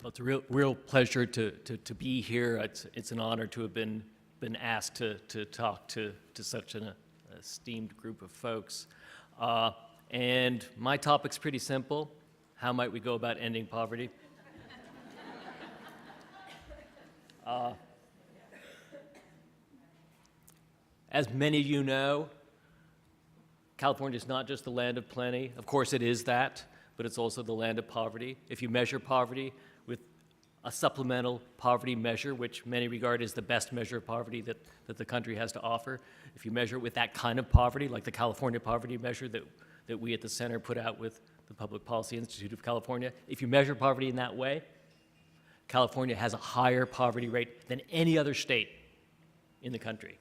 Well, it's a real pleasure to be here. It's an honor to have been asked to talk to such an esteemed group of folks. And my topic's pretty simple. How might we go about ending poverty? As many of you know, California is not just the land of plenty. Of course it is that, but it's also the land of poverty. If you measure poverty with a supplemental poverty measure, which many regard as the best measure of poverty that the country has to offer, if you measure it with that kind of poverty, like the California poverty measure that we at the center put out with the Public Policy Institute of California, if you measure poverty in that way, California has a higher poverty rate than any other state in the country,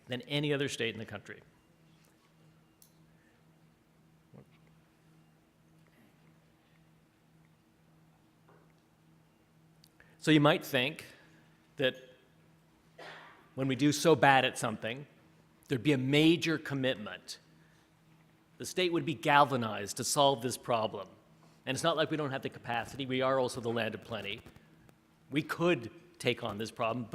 So you might think that when we do so bad at something, there'd be a major commitment. The state would be galvanized to solve this problem. And it's not like we don't have the capacity. We are also the land of plenty. We could take on this problem,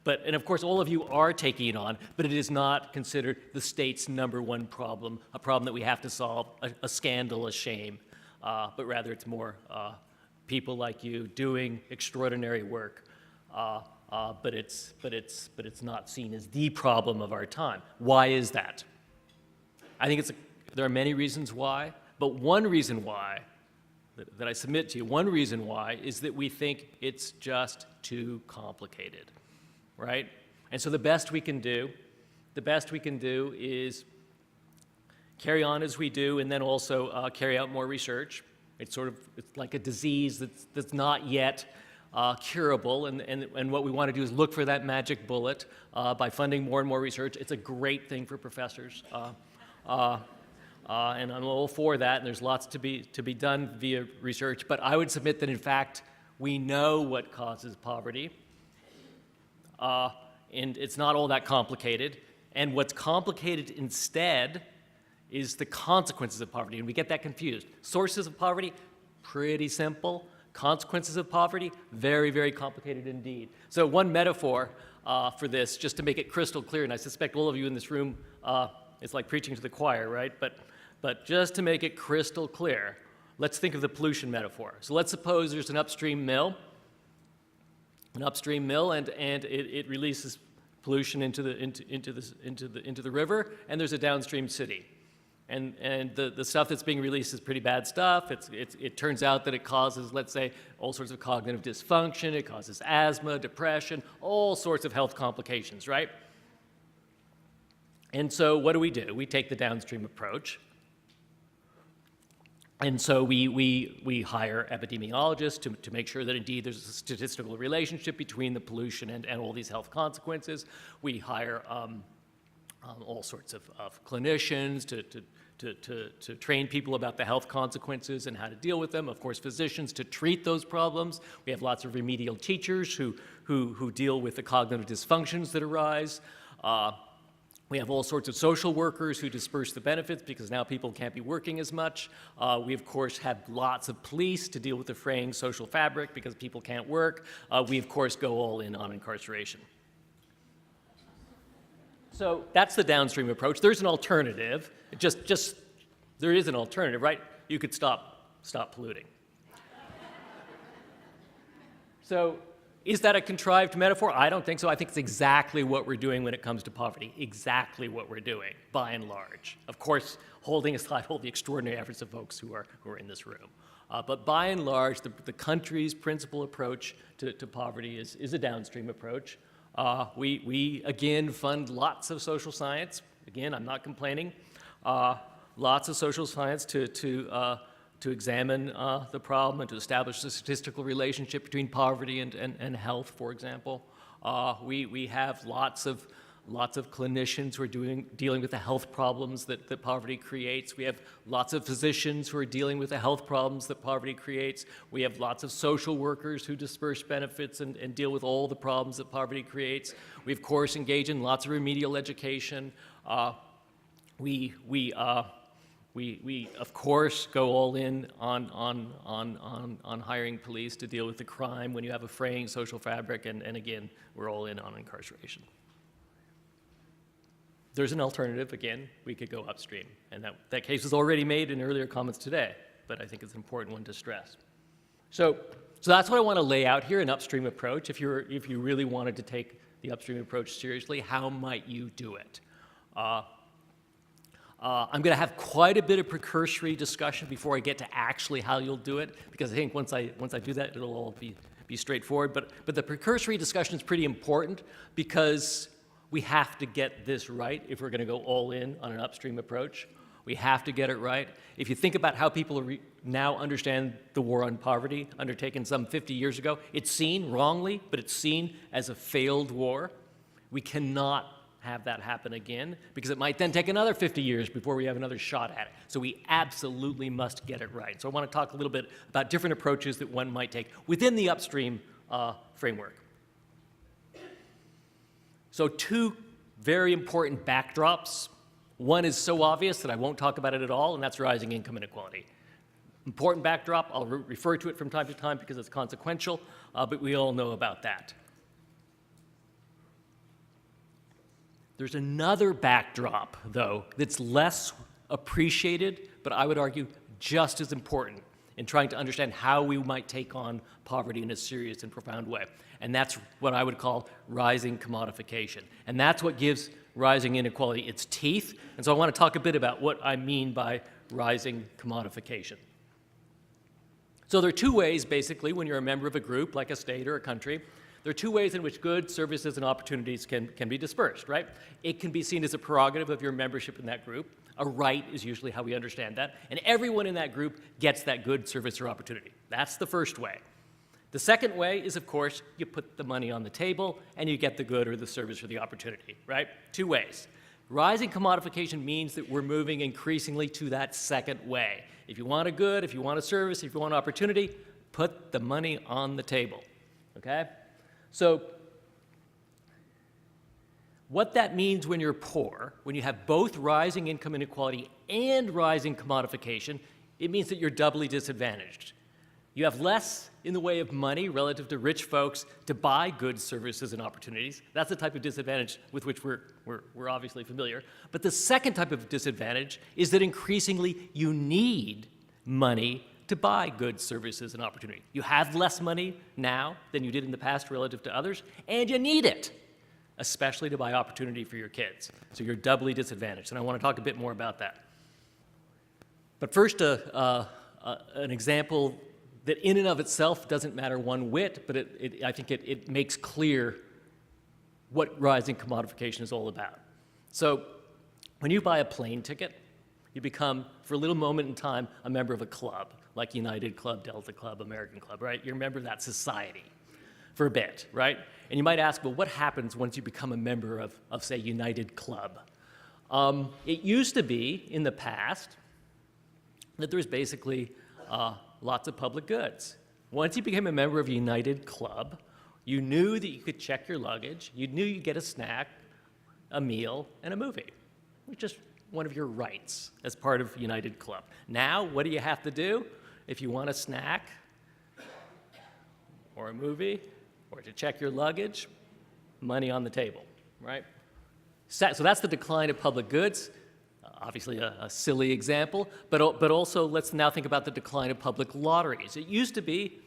and of course all of you are taking it on, but it is not considered the state's #1 problem, a problem that we have to solve, a scandal, a shame, but rather it's more people like you doing extraordinary work, but it's not seen as the problem of our time. Why is that? I think there are many reasons why, but one reason why that I submit to you, one reason why is that we think it's just too complicated, right? And so the best we can do is carry on as we do, and then also carry out more research. It's like a disease that's not yet curable, and what we want to do is look for that magic bullet by funding more and more research. It's a great thing for professors, and I'm all for that, and there's lots to be done via research, but I would submit that in fact we know what causes poverty, and it's not all that complicated, and what's complicated instead is the consequences of poverty, and we get that confused. Sources of poverty, pretty simple. Consequences of poverty, very, very complicated indeed. So one metaphor for this, just to make it crystal clear, and I suspect all of you in this room, it's like preaching to the choir, right? But just to make it crystal clear, let's think of the pollution metaphor. So let's suppose there's an upstream mill, and it releases pollution into the river, and there's a downstream city. And the stuff that's being released is pretty bad stuff. It turns out that it causes, let's say, all sorts of cognitive dysfunction. It causes asthma, depression, all sorts of health complications, right? And so what do? We take the downstream approach. And so we hire epidemiologists to make sure that indeed there's a statistical relationship between the pollution and all these health consequences. We hire all sorts of clinicians to train people about the health consequences and how to deal with them. Of course, physicians to treat those problems. We have lots of remedial teachers who deal with the cognitive dysfunctions that arise. We have all sorts of social workers who disperse the benefits because now people can't be working as much. We, of course, have lots of police to deal with the fraying social fabric because people can't work. We, of course, go all in on incarceration. So that's the downstream approach. There's an alternative. There is an alternative, right? You could stop polluting. So is that a contrived metaphor? I don't think so. I think it's exactly what we're doing when it comes to poverty. Exactly what we're doing, by and large. Of course, holding aside all the extraordinary efforts of folks who are in this room. But by and large, the country's principal approach to poverty is a downstream approach. We again fund lots of social science. Again, I'm not complaining. Lots of social science to examine the problem and to establish a statistical relationship between poverty and health, for example. We have lots of clinicians who are dealing with the health problems that poverty creates. We have lots of physicians who are dealing with the health problems that poverty creates. We have lots of social workers who disperse benefits and deal with all the problems that poverty creates. We, of course, engage in lots of remedial education. We We of course go all in on hiring police to deal with the crime when you have a fraying social fabric, and again, we're all in on incarceration. There's an alternative, again, we could go upstream, and that case was already made in earlier comments today, but I think it's an important one to stress. So that's what I want to lay out here, an upstream approach. If you really wanted to take the upstream approach seriously, how might you do it? I'm going to have quite a bit of precursory discussion before I get to actually how you'll do it, because I think once I do that, it'll all be straightforward. But the precursory discussion is pretty important because we have to get this right if we're going to go all in on an upstream approach. We have to get it right. If you think about how people now understand the war on poverty, undertaken some 50 years ago, it's seen wrongly, but it's seen as a failed war. We cannot have that happen again, because it might then take another 50 years before we have another shot at it. So we absolutely must get it right. So I want to talk a little bit about different approaches that one might take within the upstream framework. So two very important backdrops. One is so obvious that I won't talk about it at all, and that's rising income inequality. Important backdrop, I'll refer to it from time to time because it's consequential, but we all know about that. There's another backdrop, though, that's less appreciated, but I would argue just as important in trying to understand how we might take on poverty in a serious and profound way. And that's what I would call rising commodification. And that's what gives rising inequality its teeth. And so I want to talk a bit about what I mean by rising commodification. So there are two ways, basically, when you're a member of a group, like a state or a country. There are two ways in which goods, services, and opportunities can be dispersed, right? It can be seen as a prerogative of your membership in that group. A right is usually how we understand that. And everyone in that group gets that good, service, or opportunity. That's the first way. The second way is, of course, you put the money on the table and you get the good or the service or the opportunity, right? Two ways. Rising commodification means that we're moving increasingly to that second way. If you want a good, if you want a service, if you want an opportunity, put the money on the table, okay? So what that means when you're poor, when you have both rising income inequality and rising commodification, it means that you're doubly disadvantaged. You have less in the way of money relative to rich folks to buy goods, services, and opportunities. That's the type of disadvantage with which we're obviously familiar. But the second type of disadvantage is that increasingly you need money to buy goods, services, and opportunity. You have less money now than you did in the past relative to others, and you need it, especially to buy opportunity for your kids. So you're doubly disadvantaged, and I want to talk a bit more about that. But first, an example that in and of itself doesn't matter one whit, but I think it makes clear what rising commodification is all about. So when you buy a plane ticket, you become, for a little moment in time, a member of a club, like United Club, Delta Club, American Club, right? You're a member of that society for a bit, right? And you might ask, well, what happens once you become a member of say, United Club? It used to be, in the past, that there was basically lots of public goods. Once you became a member of United Club, you knew that you could check your luggage, you knew you'd get a snack, a meal, and a movie. It was just one of your rights as part of United Club. Now, what do you have to do if you want a snack or a movie or to check your luggage? Money on the table, right? So that's the decline of public goods. Obviously a silly example, but also let's now think about the decline of public lotteries. It used to be,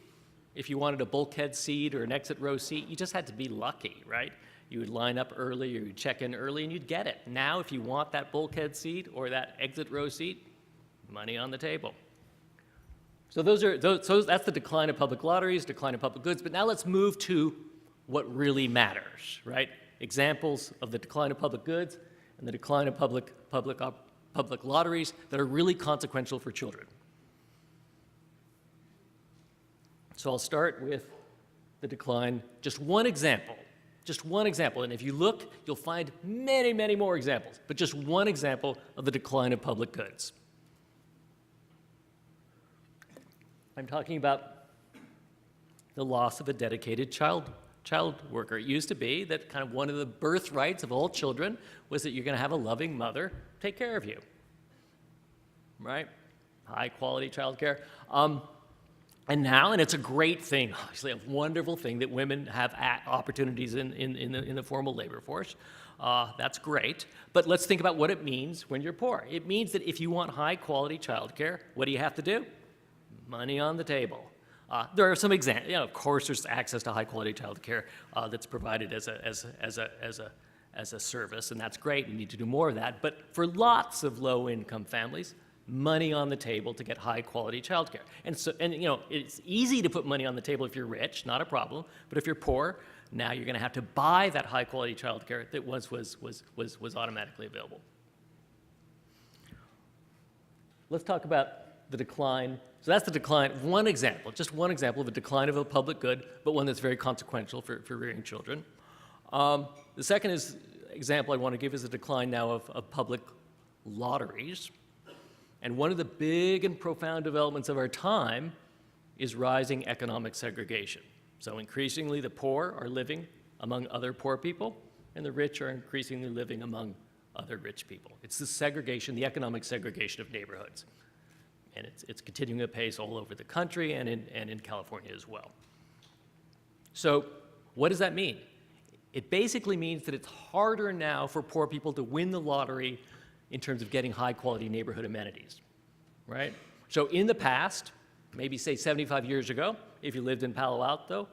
if you wanted a bulkhead seat or an exit row seat, you just had to be lucky, right? You would line up early or you'd check in early and you'd get it. Now, if you want that bulkhead seat or that exit row seat, money on the table. So that's the decline of public lotteries, decline of public goods, but now let's move to what really matters, right? Examples of the decline of public goods and the decline of public lotteries that are really consequential for children. So I'll start with the decline, just one example, and if you look, you'll find many, many more examples, but just one example of the decline of public goods. I'm talking about the loss of a dedicated child worker. It used to be that kind of one of the birthrights of all children was that you're going to have a loving mother take care of you. right? High quality childcare. And it's a great thing, obviously a wonderful thing that women have opportunities in the formal labor force. That's great. But let's think about what it means when you're poor. It means that if you want high quality childcare, what do you have to do? Money on the table. There are some examples. Of course, there's access to high quality childcare that's provided as a service, and that's great. We need to do more of that. But for lots of low income families, money on the table to get high quality childcare. And it's easy to put money on the table if you're rich, not a problem. But if you're poor, now you're going to have to buy that high quality childcare that was automatically available. Let's talk about the decline. So that's the decline, just one example of a decline of a public good, but one that's very consequential for rearing children. The second example I want to give is a decline now of public lotteries. And one of the big and profound developments of our time is rising economic segregation. So increasingly the poor are living among other poor people, and the rich are increasingly living among other rich people. It's the segregation, the economic segregation of neighborhoods. And it's continuing at pace all over the country and in California as well. So what does that mean? It basically means that it's harder now for poor people to win the lottery in terms of getting high quality neighborhood amenities, right? So in the past, maybe say 75 years ago, if you lived in Palo Alto,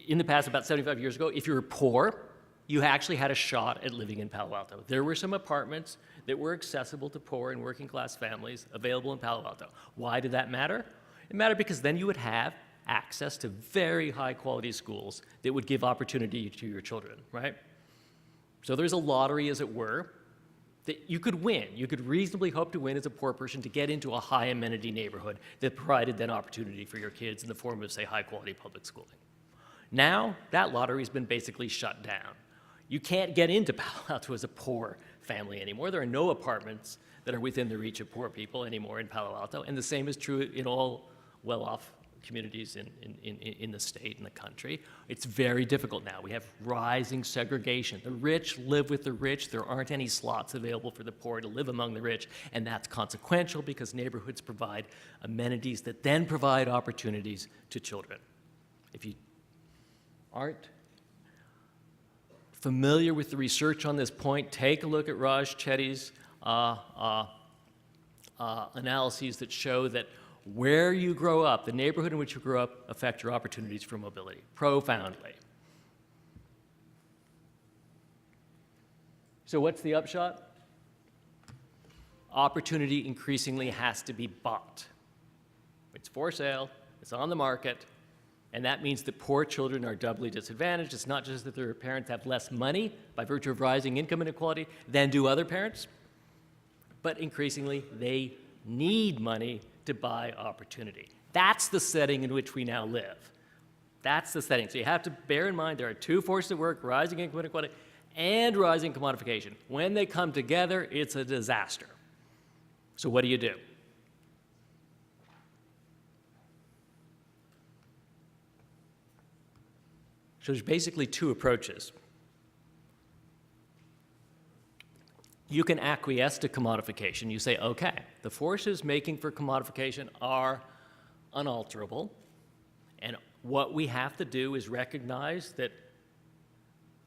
in the past about 75 years ago, if you were poor, you actually had a shot at living in Palo Alto. There were some apartments that were accessible to poor and working class families available in Palo Alto. Why did that matter? It mattered because then you would have access to very high quality schools that would give opportunity to your children, right? So there's a lottery, as it were, that you could win. You could reasonably hope to win as a poor person to get into a high amenity neighborhood that provided then opportunity for your kids in the form of, say, high quality public schooling. Now, that lottery's been basically shut down. You can't get into Palo Alto as a poor family anymore. There are no apartments that are within the reach of poor people anymore in Palo Alto, and the same is true in all well-off communities in the state and the country. It's very difficult now. We have rising segregation. The rich live with the rich. There aren't any slots available for the poor to live among the rich, and that's consequential because neighborhoods provide amenities that then provide opportunities to children. If you aren't familiar with the research on this point, take a look at Raj Chetty's analyses that show that where you grow up, the neighborhood in which you grow up, affect your opportunities for mobility profoundly. So what's the upshot? Opportunity increasingly has to be bought. It's for sale, it's on the market, and that means that poor children are doubly disadvantaged. It's not just that their parents have less money by virtue of rising income inequality than do other parents, but increasingly they need money to buy opportunity. That's the setting in which we now live. That's the setting. So you have to bear in mind there are two forces at work, rising income inequality and rising commodification. When they come together, it's a disaster. So what do you do? So there's basically two approaches. You can acquiesce to commodification. You say, okay, the forces making for commodification are unalterable, and what we have to do is recognize that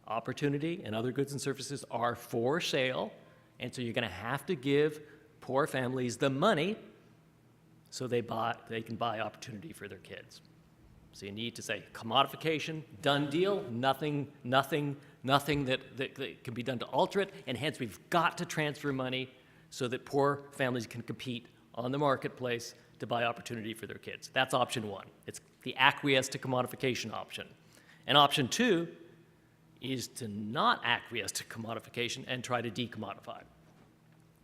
opportunity and other goods and services are for sale, and so you're going to have to give poor families the money so they can buy opportunity for their kids. So you need to say commodification, done deal, nothing that can be done to alter it, and hence we've got to transfer money so that poor families can compete on the marketplace to buy opportunity for their kids. That's option one. It's the acquiesce to commodification option. And option two is to not acquiesce to commodification and try to decommodify.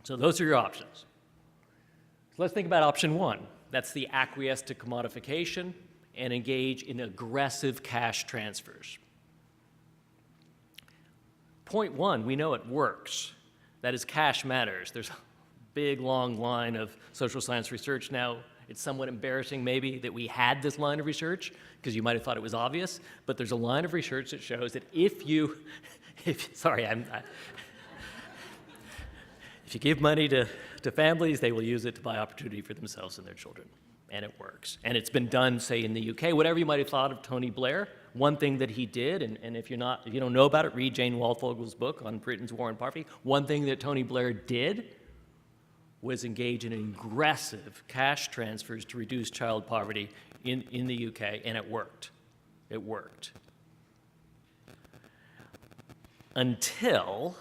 So those are your options. So let's think about option one. That's the acquiesce to commodification and engage in aggressive cash transfers. Point one, we know it works. That is, cash matters. There's a big, long line of social science research now. It's somewhat embarrassing, maybe, that we had this line of research, because you might have thought it was obvious, but there's a line of research that shows that If you give money to families, they will use it to buy opportunity for themselves and their children. And it works. And it's been done, say, in the UK. Whatever you might have thought of Tony Blair, one thing that he did, and if you don't know about it, read Jane Waldfogel's book on Britain's War on Poverty. One thing that Tony Blair did was engage in aggressive cash transfers to reduce child poverty in the UK, and it worked. It worked. Until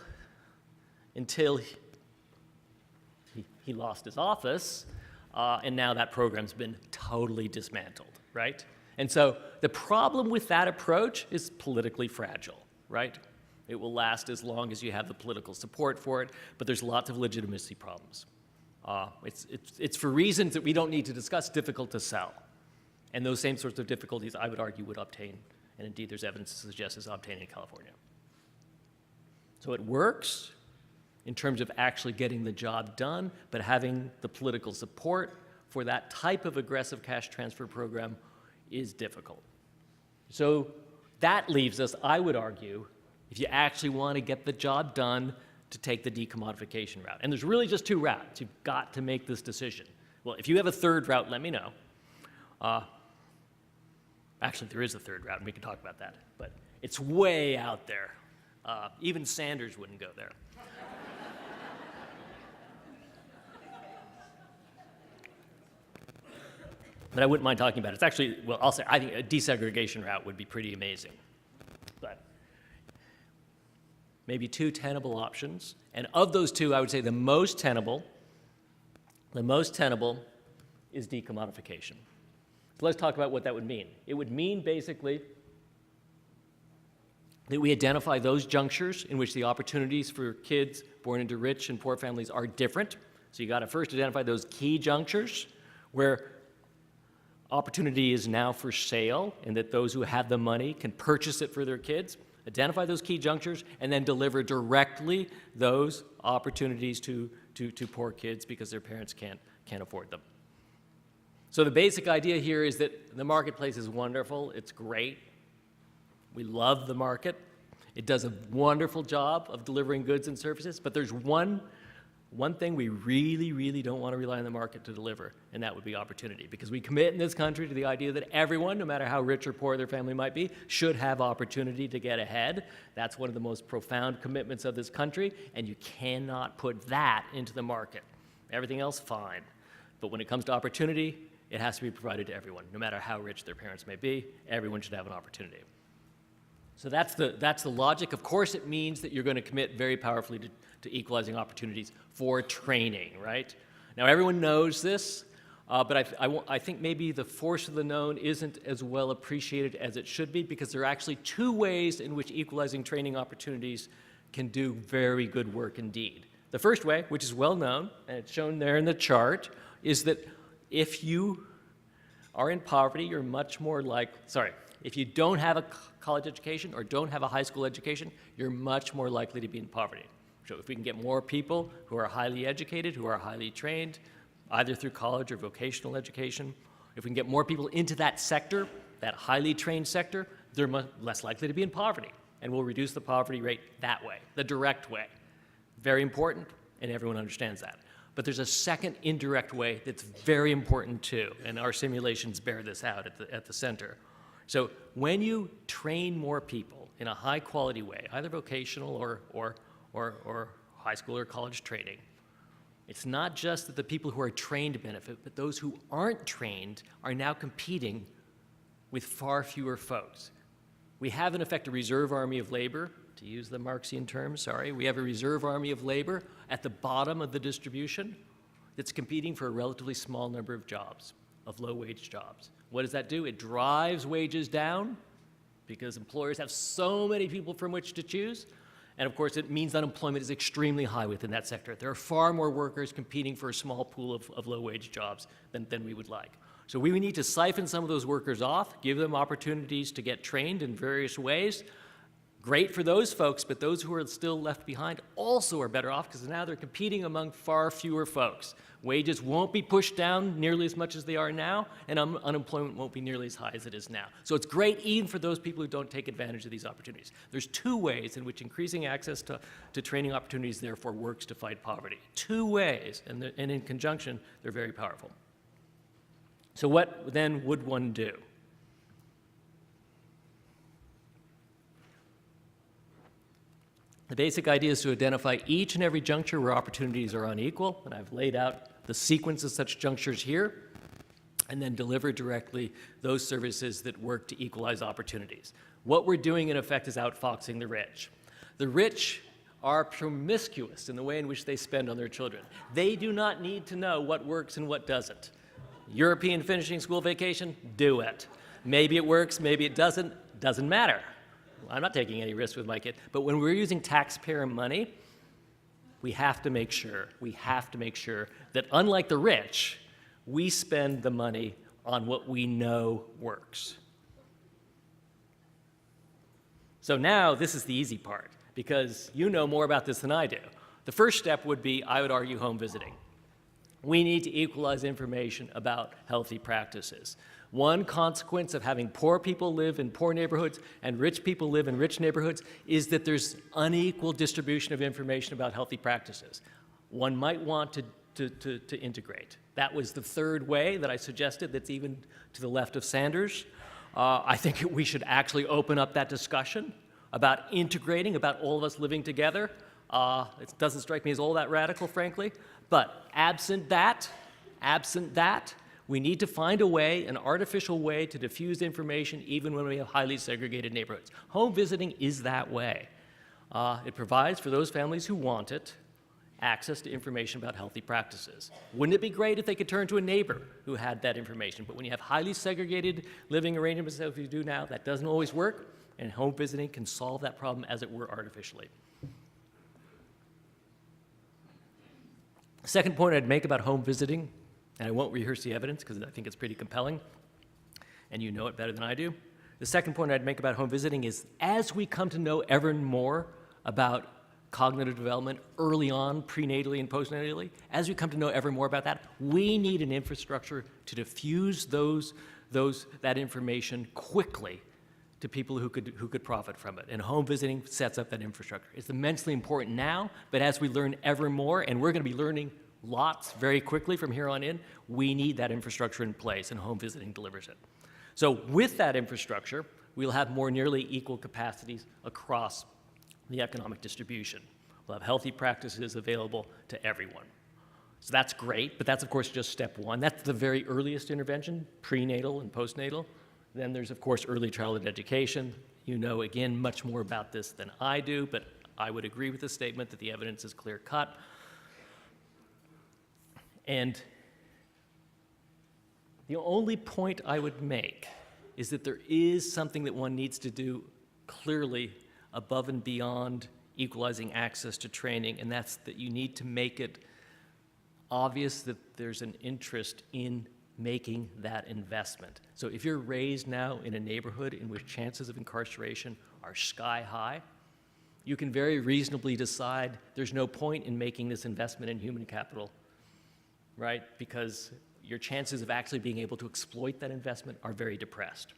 he lost his office, and now that program's been totally dismantled, right? And so the problem with that approach is politically fragile, right? It will last as long as you have the political support for it, but there's lots of legitimacy problems. It's for reasons that we don't need to discuss, difficult to sell. And those same sorts of difficulties, I would argue, would obtain, and indeed there's evidence to suggest is obtained in California. So it works in terms of actually getting the job done, but having the political support for that type of aggressive cash transfer program is difficult. So that leaves us, I would argue, if you actually want to get the job done, to take the decommodification route. And there's really just two routes. You've got to make this decision. Well, if you have a third route, let me know. Actually, there is a third route, and we can talk about that. But it's way out there. Even Sanders wouldn't go there. But I wouldn't mind talking about it. It's actually, well, I'll say, I think a desegregation route would be pretty amazing. But maybe two tenable options. And of those two, I would say the most tenable is decommodification. So let's talk about what that would mean. It would mean basically that we identify those junctures in which the opportunities for kids born into rich and poor families are different. So you got to first identify those key junctures where opportunity is now for sale and that those who have the money can purchase it for their kids. Identify those key junctures and then deliver directly those opportunities to poor kids because their parents can't afford them. So the basic idea here is that the marketplace is wonderful. It's great. We love the market. It does a wonderful job of delivering goods and services, but there's one thing we really, really don't want to rely on the market to deliver, and that would be opportunity. Because we commit in this country to the idea that everyone, no matter how rich or poor their family might be, should have opportunity to get ahead. That's one of the most profound commitments of this country, and you cannot put that into the market. Everything else, fine. But when it comes to opportunity, it has to be provided to everyone. No matter how rich their parents may be, everyone should have an opportunity. So that's the logic. Of course, it means that you're going to commit very powerfully to equalizing opportunities for training, right? Now, everyone knows this, but I think maybe the force of the known isn't as well appreciated as it should be, because there are actually two ways in which equalizing training opportunities can do very good work indeed. The first way, which is well known, and it's shown there in the chart, is that if you are in poverty, you're much more if you don't have a college education or don't have a high school education, you're much more likely to be in poverty. So if we can get more people who are highly educated, who are highly trained, either through college or vocational education, if we can get more people into that sector, that highly trained sector, they're much less likely to be in poverty. And we'll reduce the poverty rate that way, the direct way. Very important, and everyone understands that. But there's a second indirect way that's very important too, and our simulations bear this out at the center. So when you train more people in a high quality way, either vocational or high school or college training, it's not just that the people who are trained benefit, but those who aren't trained are now competing with far fewer folks. We have in effect a reserve army of labor, to use the Marxian term, we have a reserve army of labor at the bottom of the distribution that's competing for a relatively small number of jobs, of low-wage jobs. What does that do? It drives wages down because employers have so many people from which to choose. And of course, it means unemployment is extremely high within that sector. There are far more workers competing for a small pool of low-wage jobs than we would like. So we need to siphon some of those workers off, give them opportunities to get trained in various ways, Great for those folks, but those who are still left behind also are better off because now they're competing among far fewer folks. Wages won't be pushed down nearly as much as they are now, and unemployment won't be nearly as high as it is now. So it's great even for those people who don't take advantage of these opportunities. There's two ways in which increasing access to training opportunities therefore works to fight poverty. Two ways, and in conjunction, they're very powerful. So what then would one do? The basic idea is to identify each and every juncture where opportunities are unequal, and I've laid out the sequence of such junctures here, and then deliver directly those services that work to equalize opportunities. What we're doing, in effect, is outfoxing the rich. The rich are promiscuous in the way in which they spend on their children. They do not need to know what works and what doesn't. European finishing school vacation, do it. Maybe it works, maybe it doesn't matter. I'm not taking any risks with my kid, but when we're using taxpayer money, we have to make sure that unlike the rich, we spend the money on what we know works. So now this is the easy part, because you know more about this than I do. The first step would be, I would argue, home visiting. We need to equalize information about healthy practices. One consequence of having poor people live in poor neighborhoods and rich people live in rich neighborhoods is that there's unequal distribution of information about healthy practices. One might want to integrate. That was the third way that I suggested that's even to the left of Sanders. I think we should actually open up that discussion about integrating, about all of us living together. It doesn't strike me as all that radical, frankly. But absent that, we need to find a way, an artificial way, to diffuse information even when we have highly segregated neighborhoods. Home visiting is that way. It provides, for those families who want it, access to information about healthy practices. Wouldn't it be great if they could turn to a neighbor who had that information? But when you have highly segregated living arrangements, as we do now, that doesn't always work, and home visiting can solve that problem, as it were, artificially. The second point I'd make about home visiting, and I won't rehearse the evidence because I think it's pretty compelling, and you know it better than I do. The second point I'd make about home visiting is, as we come to know ever more about cognitive development early on, prenatally and postnatally, as we come to know ever more about that, we need an infrastructure to diffuse that information quickly to people who could profit from it. And home visiting sets up that infrastructure. It's immensely important now, but as we learn ever more, and we're going to be learning lots very quickly from here on in, we need that infrastructure in place, and home visiting delivers it. So with that infrastructure, we'll have more nearly equal capacities across the economic distribution. We'll have healthy practices available to everyone. So that's great, but that's of course just step one. That's the very earliest intervention, prenatal and postnatal. Then there's of course early childhood education. You know, again, much more about this than I do, but I would agree with the statement that the evidence is clear-cut. And the only point I would make is that there is something that one needs to do clearly above and beyond equalizing access to training, and that's that you need to make it obvious that there's an interest in making that investment. So if you're raised now in a neighborhood in which chances of incarceration are sky high, you can very reasonably decide there's no point in making this investment in human capital, right? Because your chances of actually being able to exploit that investment are very depressed,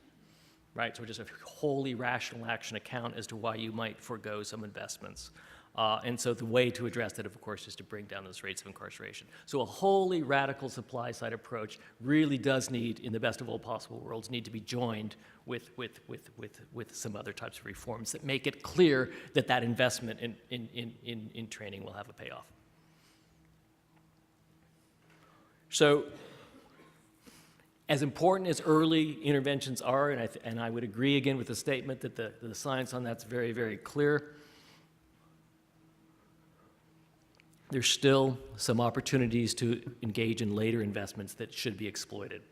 right? So just a wholly rational action account as to why you might forego some investments. And so the way to address that, of course, is to bring down those rates of incarceration. So a wholly radical supply-side approach really does need, in the best of all possible worlds, need to be joined with some other types of reforms that make it clear that that investment in training will have a payoff. So as important as early interventions are, and I would agree again with the statement that the science on that's very, very clear, there's still some opportunities to engage in later investments that should be exploited.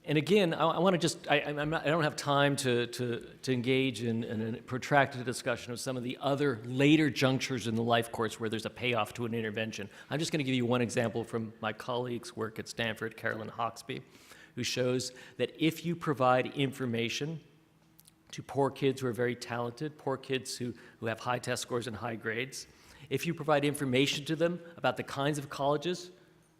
And again, I want to just, I don't have time to engage in a protracted discussion of some of the other later junctures in the life course where there's a payoff to an intervention. I'm just going to give you one example from my colleague's work at Stanford, Carolyn Hawksby, who shows that if you provide information to poor kids who are very talented, poor kids who have high test scores and high grades, if you provide information to them about the kinds of colleges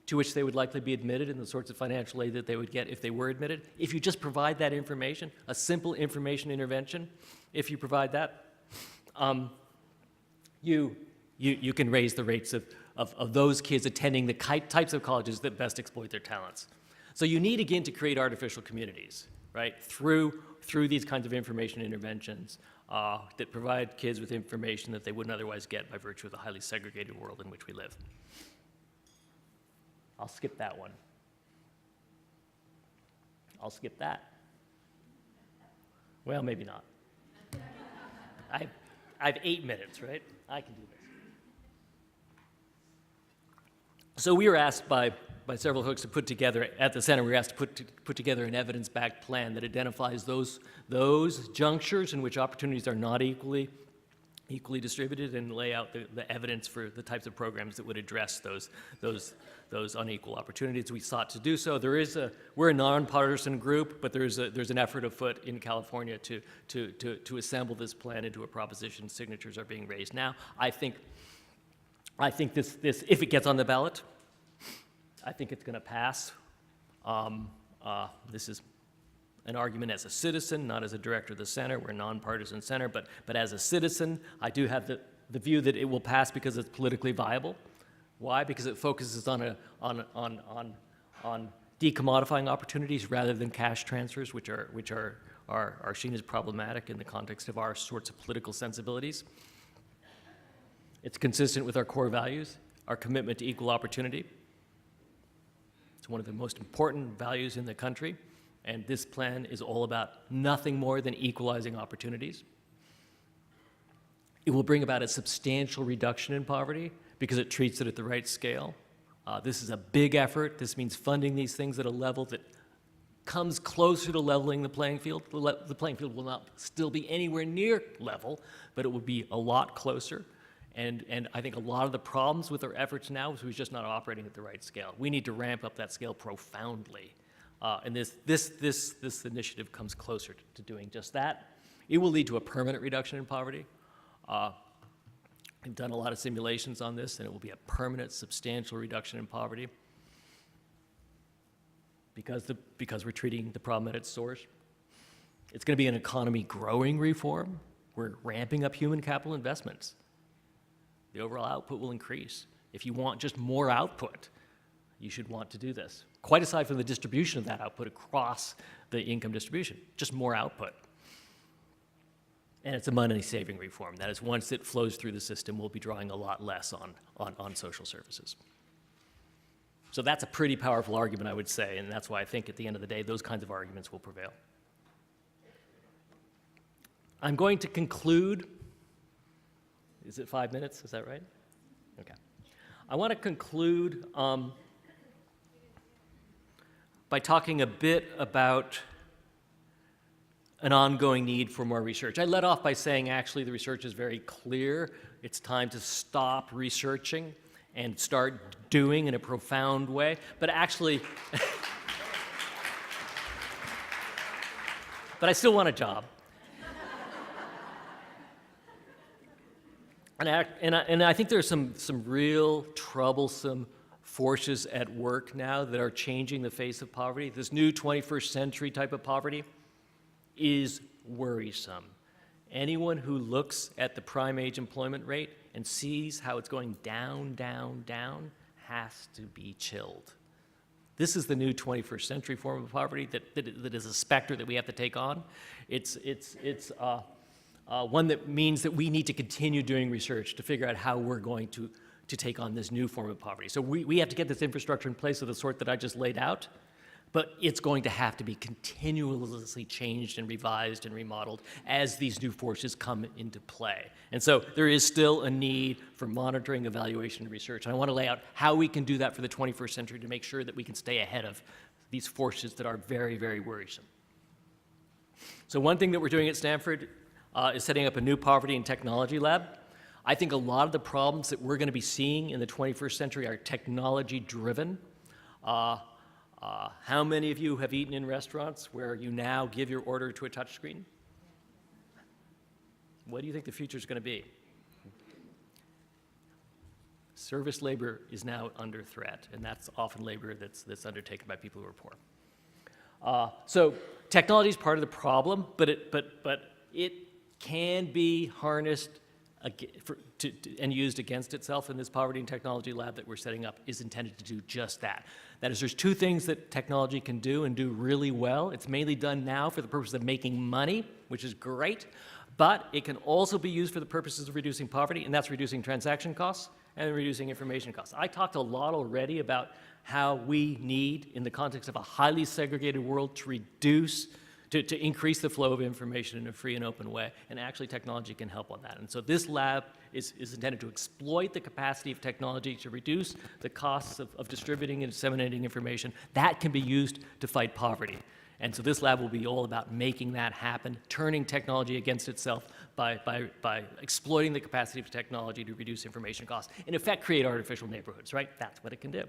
to which they would likely be admitted and the sorts of financial aid that they would get if they were admitted, if you just provide that information, a simple information intervention, if you provide that, you can raise the rates of those kids attending the types of colleges that best exploit their talents. So you need, again, to create artificial communities, right, through these kinds of information interventions that provide kids with information that they wouldn't otherwise get by virtue of the highly segregated world in which we live. I'll skip that one. I'll skip that. Well, maybe not. I have 8 minutes, right? I can do this. So we were asked by several folks to put together, at the center, we were asked to put together an evidence-backed plan that identifies those junctures in which opportunities are not equally distributed and lay out the evidence for the types of programs that would address those unequal opportunities. We sought to do so. We're a nonpartisan group, but there's an effort afoot in California to assemble this plan into a proposition. Signatures are being raised now. I think this, if it gets on the ballot, I think it's going to pass. This is an argument as a citizen, not as a director of the center. We're a nonpartisan center, but as a citizen, I do have the view that it will pass because it's politically viable. Why? Because it focuses on decommodifying opportunities rather than cash transfers, which are seen as problematic in the context of our sorts of political sensibilities. It's consistent with our core values, our commitment to equal opportunity. It's one of the most important values in the country, and this plan is all about nothing more than equalizing opportunities. It will bring about a substantial reduction in poverty because it treats it at the right scale. This is a big effort. This means funding these things at a level that comes closer to leveling the playing field. The playing field will not still be anywhere near level, but it will be a lot closer. And I think a lot of the problems with our efforts now is we're just not operating at the right scale. We need to ramp up that scale profoundly. And this initiative comes closer to doing just that. It will lead to a permanent reduction in poverty. We've done a lot of simulations on this, and it will be a permanent, substantial reduction in poverty because we're treating the problem at its source. It's going to be an economy growing reform. We're ramping up human capital investments. The overall output will increase. If you want just more output, you should want to do this. Quite aside from the distribution of that output across the income distribution, just more output. And it's a money-saving reform. That is, once it flows through the system, we'll be drawing a lot less on social services. So that's a pretty powerful argument, I would say, and that's why I think at the end of the day, those kinds of arguments will prevail. I'm going to conclude. Is it 5 minutes? Is that right? Okay. I want to conclude by talking a bit about an ongoing need for more research. I led off by saying actually the research is very clear. It's time to stop researching and start doing in a profound way. But actually, but I still want a job. And I think there's some real troublesome forces at work now that are changing the face of poverty. This new 21st century type of poverty is worrisome. Anyone who looks at the prime age employment rate and sees how it's going down, down, down has to be chilled. This is the new 21st century form of poverty that is a specter that we have to take on. It's one that means that we need to continue doing research to figure out how we're going to take on this new form of poverty. So we have to get this infrastructure in place of the sort that I just laid out, but it's going to have to be continuously changed and revised and remodeled as these new forces come into play. And so there is still a need for monitoring, evaluation, and research. And I want to lay out how we can do that for the 21st century to make sure that we can stay ahead of these forces that are very, very worrisome. So one thing that we're doing at Stanford is setting up a new poverty and technology lab. I think a lot of the problems that we're going to be seeing in the 21st century are technology-driven. How many of you have eaten in restaurants where you now give your order to a touchscreen? What do you think the future is going to be? Service labor is now under threat, and that's often labor that's undertaken by people who are poor. So technology is part of the problem, but it can be harnessed and used against itself, and this poverty and technology lab that we're setting up is intended to do just that. That is, there's two things that technology can do and do really well. It's mainly done now for the purpose of making money, which is great, but it can also be used for the purposes of reducing poverty, and that's reducing transaction costs and reducing information costs. I talked a lot already about how we need, in the context of a highly segregated world, to reduce to increase the flow of information in a free and open way, and actually technology can help on that. And so this lab is intended to exploit the capacity of technology to reduce the costs of distributing and disseminating information. That can be used to fight poverty. And so this lab will be all about making that happen, turning technology against itself by exploiting the capacity of technology to reduce information costs. In effect, create artificial neighborhoods, right? That's what it can do.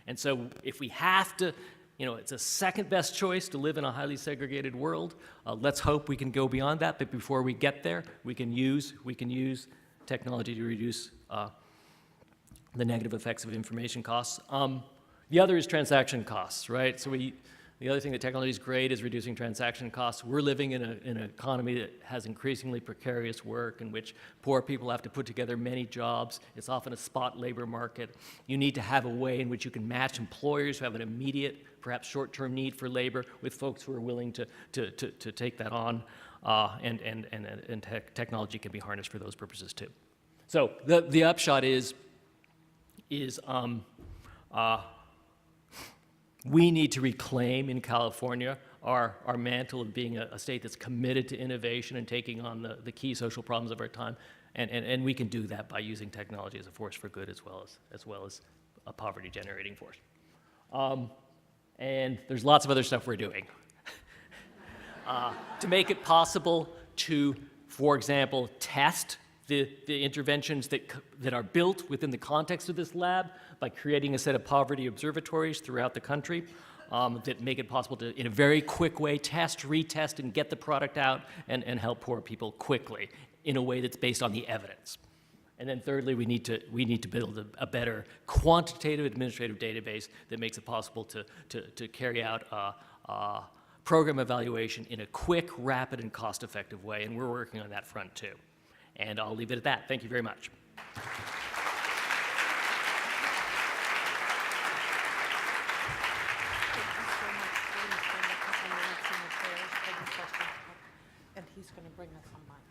And so if we have to, it's a second best choice to live in a highly segregated world. Let's hope we can go beyond that, but before we get there, we can use technology to reduce the negative effects of information costs. The other is transaction costs, right? So the other thing that technology is great is reducing transaction costs. We're living in an economy that has increasingly precarious work, in which poor people have to put together many jobs. It's often a spot labor market. You need to have a way in which you can match employers who have an immediate, perhaps short-term need for labor with folks who are willing to take that on, and technology can be harnessed for those purposes too. So the upshot is we need to reclaim in California our mantle of being a state that's committed to innovation and taking on the key social problems of our time, and we can do that by using technology as a force for good as well as a poverty-generating force. And there's lots of other stuff we're doing to make it possible to, for example, test the interventions that are built within the context of this lab by creating a set of poverty observatories throughout the country that make it possible to, in a very quick way, test, retest, and get the product out and help poor people quickly in a way that's based on the evidence. And then thirdly, we need to build a better quantitative administrative database that makes it possible to carry out program evaluation in a quick, rapid, and cost-effective way, and we're working on that front too. And I'll leave it at that. Thank you very much. And he's going to bring us on mic.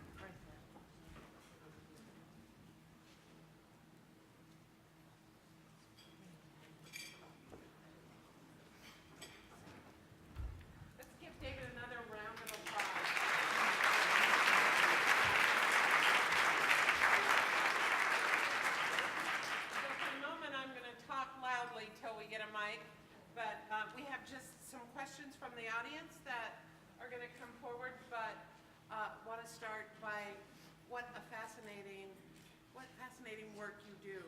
Let's give David another round of applause. So for the moment, I'm going to talk loudly till we get a mic, but we have just some questions from the audience that are going to come forward, but want to start by what fascinating work you do.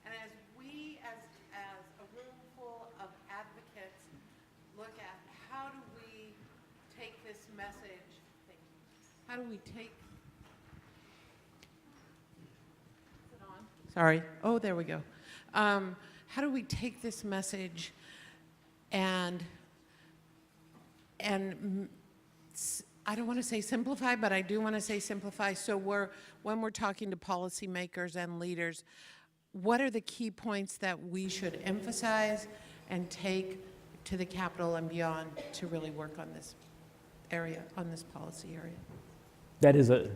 And as we, as a room full of advocates, look at how do we take this message, how do we take, is it on? Sorry. Oh, there we go. How do we take this message and I don't want to say simplify, but I do want to say simplify. So when we're talking to policymakers and leaders, what are the key points that we should emphasize and take to the Capitol and beyond to really work on this area, on this policy area? That is a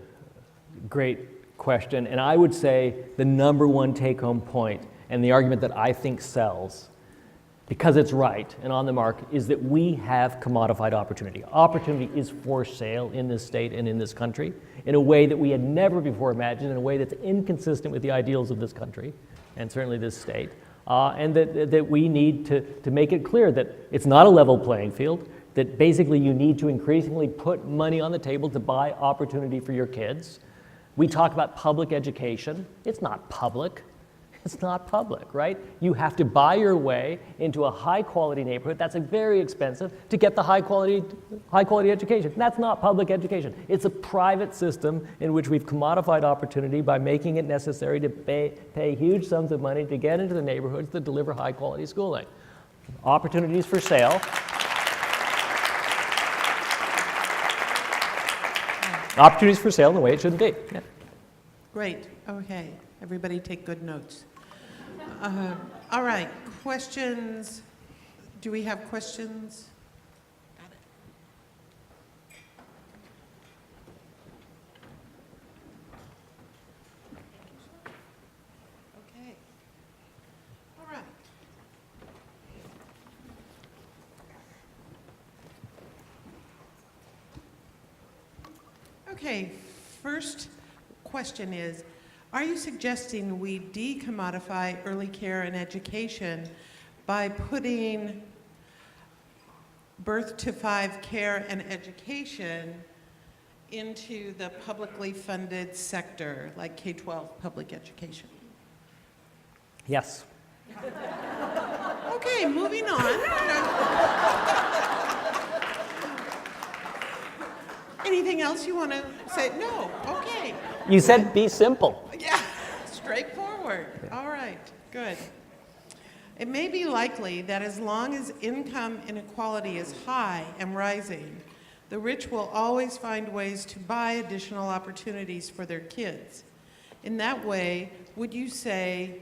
great question, and I would say the number one take-home point, and the argument that I think sells, because it's right and on the mark, is that we have commodified opportunity. Opportunity is for sale in this state and in this country in a way that we had never before imagined, in a way that's inconsistent with the ideals of this country and certainly this state, and that we need to make it clear that it's not a level playing field, that basically you need to increasingly put money on the table to buy opportunity for your kids. We talk about public education. It's not public. It's not public, right? You have to buy your way into a high-quality neighborhood. That's very expensive to get the high-quality education. That's not public education. It's a private system in which we've commodified opportunity by making it necessary to pay huge sums of money to get into the neighborhoods that deliver high-quality schooling. Opportunities for sale. Opportunities for sale in the way it shouldn't be. Yeah. Great, okay. Everybody take good notes. All right, questions? Do we have questions? Got it. Okay. All right. Okay, first question is, are you suggesting we decommodify early care and education by putting birth to 5 care and education into the publicly funded sector, like K-12 public education? Yes. Okay, moving on. Anything else you want to say? No, okay. You said be simple. Yeah, straightforward. All right, good. It may be likely that as long as income inequality is high and rising, the rich will always find ways to buy additional opportunities for their kids. In that way, would you say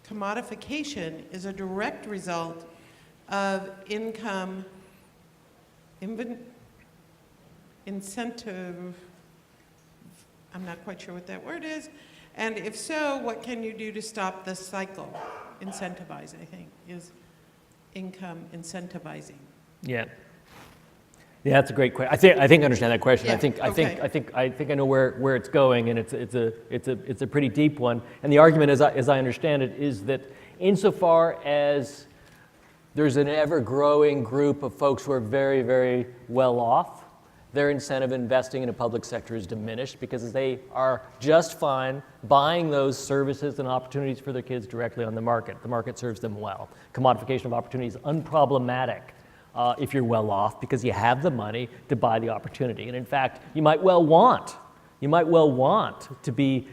commodification is a direct result of income incentive, I'm not quite sure what that word is, and if so, what can you do to stop the cycle? Incentivize, I think, is income incentivizing. Yeah. Yeah, that's a great question. I think I understand that question. Yeah, I think I know where it's going, and it's a pretty deep one. And the argument, as I understand it, is that insofar as there's an ever-growing group of folks who are very, very well off, their incentive in investing in a public sector is diminished because they are just fine buying those services and opportunities for their kids directly on the market. The market serves them well. Commodification of opportunity is unproblematic if you're well off because you have the money to buy the opportunity. And in fact, you might well want to be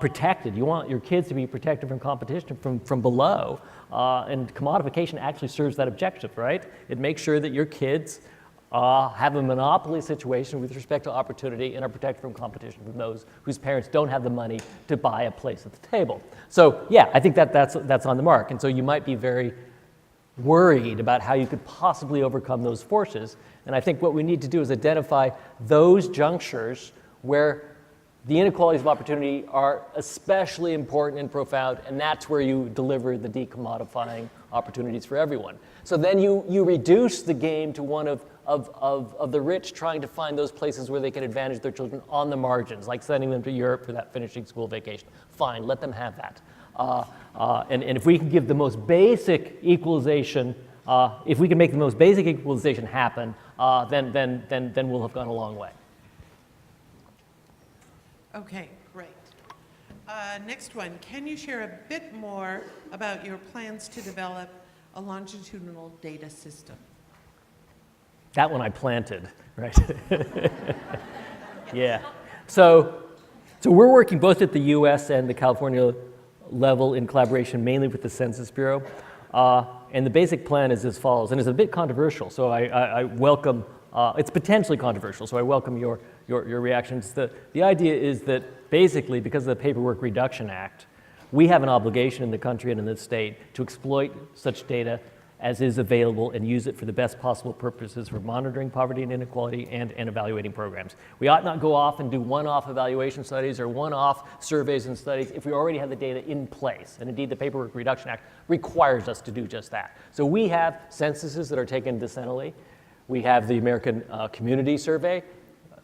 protected. You want your kids to be protected from competition from below. And commodification actually serves that objective, right? It makes sure that your kids have a monopoly situation with respect to opportunity and are protected from competition from those whose parents don't have the money to buy a place at the table. So yeah, I think that's on the mark. And so you might be very worried about how you could possibly overcome those forces. And I think what we need to do is identify those junctures where the inequalities of opportunity are especially important and profound, and that's where you deliver the decommodifying opportunities for everyone. So then you reduce the game to one of the rich trying to find those places where they can advantage their children on the margins, like sending them to Europe for that finishing school vacation. Fine, let them have that. And if we can give the most basic equalization, if we can make the most basic equalization happen, then we'll have gone a long way. Okay, great. Next one, can you share a bit more about your plans to develop a longitudinal data system? That one I planted, right? Yeah. So we're working both at the US and the California level in collaboration mainly with the Census Bureau. And the basic plan is as follows, and it's a bit controversial, so I welcome, it's potentially controversial, so I welcome your reactions. The idea is that basically, because of the Paperwork Reduction Act, we have an obligation in the country and in the state to exploit such data as is available and use it for the best possible purposes for monitoring poverty and inequality and evaluating programs. We ought not go off and do one-off evaluation studies or one-off surveys and studies if we already have the data in place. And indeed, the Paperwork Reduction Act requires us to do just that. So we have censuses that are taken decennially. We have the American Community Survey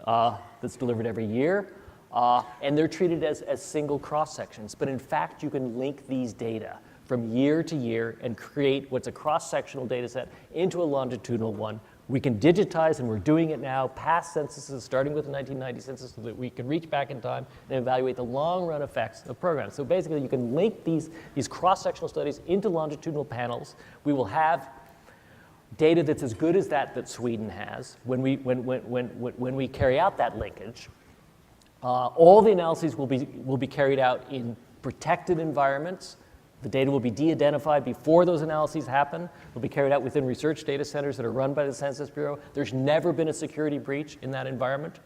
that's delivered every year. And they're treated as single cross-sections. But in fact, you can link these data from year to year and create what's a cross-sectional data set into a longitudinal one We can digitize, and we're doing it now, past censuses, starting with the 1990 census, so that we can reach back in time and evaluate the long-run effects of programs. So basically, you can link these cross-sectional studies into longitudinal panels. We will have data that's as good as that Sweden has when we carry out that linkage. All the analyses will be carried out in protected environments. The data will be de-identified before those analyses happen. They'll be carried out within research data centers that are run by the Census Bureau. There's never been a security breach in that environment.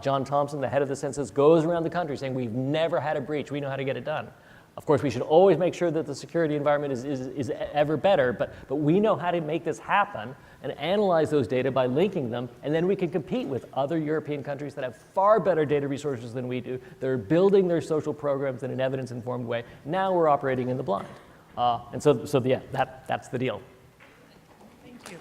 John Thompson, the head of the census, goes around the country saying, we've never had a breach. We know how to get it done. Of course, we should always make sure that the security environment is ever better, but we know how to make this happen and analyze those data by linking them, and then we can compete with other European countries that have far better data resources than we do. They're building their social programs in an evidence-informed way. Now we're operating in the blind. And so yeah, that's the deal. Thank you.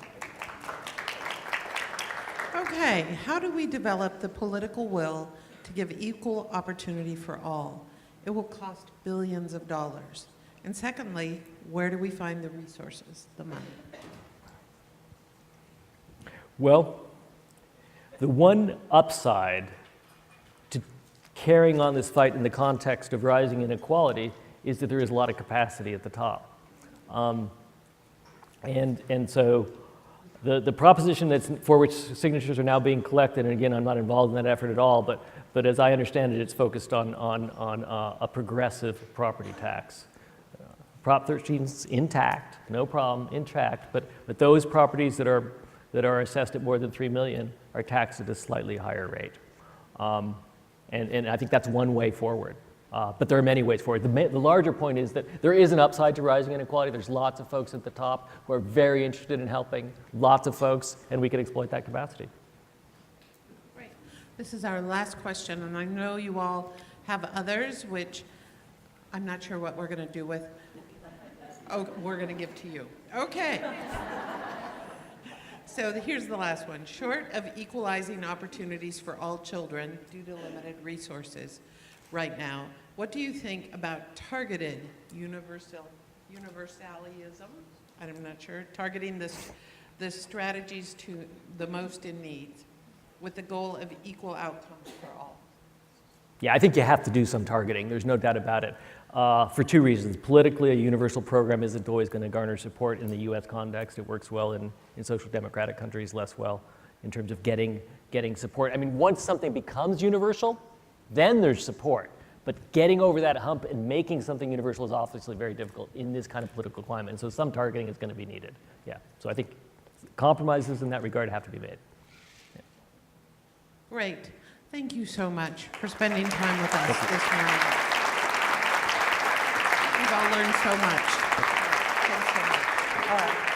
Okay, how do we develop the political will to give equal opportunity for all? It will cost billions of dollars. And secondly, where do we find the resources, the money? Well, the one upside to carrying on this fight in the context of rising inequality is that there is a lot of capacity at the top. And so the proposition for which signatures are now being collected, and again, I'm not involved in that effort at all, but as I understand it, it's focused on a progressive property tax. Prop 13's intact, no problem, intact, but those properties that are assessed at more than $3 million are taxed at a slightly higher rate. And I think that's one way forward. But there are many ways forward. The larger point is that there is an upside to rising inequality. There's lots of folks at the top who are very interested in helping, lots of folks, and we can exploit that capacity. Great. This is our last question, and I know you all have others, which I'm not sure what we're going to do with. Oh, we're going to give to you. Okay. So here's the last one. Short of equalizing opportunities for all children due to limited resources right now, what do you think about targeted universalism? I'm not sure. Targeting the strategies to the most in need with the goal of equal outcomes for all. Yeah, I think you have to do some targeting. There's no doubt about it. For two reasons. Politically, a universal program isn't always going to garner support in the U.S. context. It works well in social democratic countries, less well in terms of getting support. I mean, once something becomes universal, then there's support. But getting over that hump and making something universal is obviously very difficult in this kind of political climate. And so some targeting is going to be needed. Yeah. So I think compromises in that regard have to be made. Yeah. Great. Thank you so much for spending time with us this morning. We've all learned so much. Thanks so much. All right.